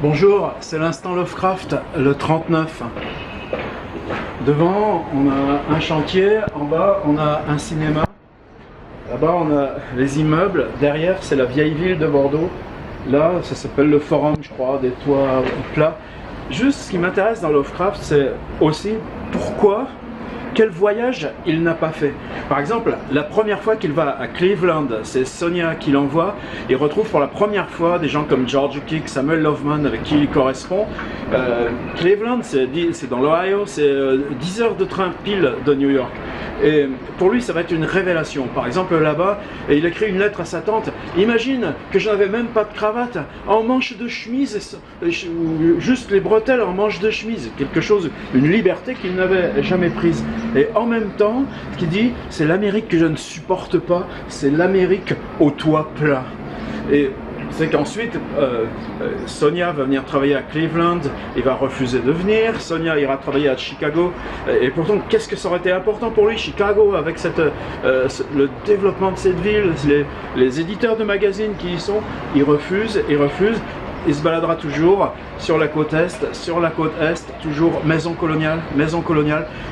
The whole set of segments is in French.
Bonjour, c'est l'instant Lovecraft, le 39. Devant, on a un chantier, en bas, on a un cinéma. Là-bas, on a les immeubles. Derrière, c'est la vieille ville de Bordeaux. Là, ça s'appelle le Forum, je crois, des toits plats. Juste, ce qui m'intéresse dans Lovecraft, c'est aussi pourquoi, quel voyage il n'a pas fait. Par exemple, la première fois qu'il va à Cleveland, c'est Sonia qui l'envoie. Il retrouve pour la première fois des gens comme George Kick, Samuel Loveman, avec qui il correspond. Cleveland, c'est dans l'Ohio, c'est 10 heures de train pile de New York. Et pour lui, ça va être une révélation. Par exemple, là-bas, il écrit une lettre à sa tante. Imagine que je n'avais même pas de cravate, en manche de chemise, juste les bretelles en manche de chemise. Quelque chose, une liberté qu'il n'avait jamais prise. Et en même temps, ce qu'il dit, c'est l'Amérique que je ne supporte pas, c'est l'Amérique au toit plat. Et c'est qu'ensuite, Sonia va venir travailler à Cleveland, il va refuser de venir, Sonia ira travailler à Chicago, et pourtant, qu'est-ce que ça aurait été important pour lui, Chicago, avec le développement de cette ville, les éditeurs de magazines qui y sont, il refuse, il se baladera toujours sur la côte est, toujours maison coloniale.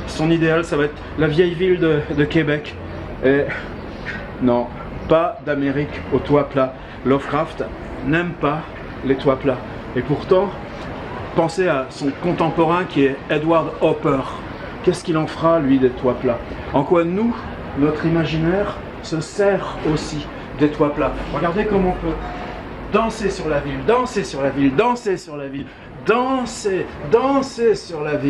Son idéal, ça va être la vieille ville de Québec. Et non, pas d'Amérique au toit plat. Lovecraft n'aime pas les toits plats. Et pourtant, pensez à son contemporain qui est Edward Hopper. Qu'est-ce qu'il en fera, lui, des toits plats? En quoi nous, notre imaginaire, se sert aussi des toits plats. Regardez comment on peut danser sur la ville, danser sur la ville, danser sur la ville, danser sur la ville.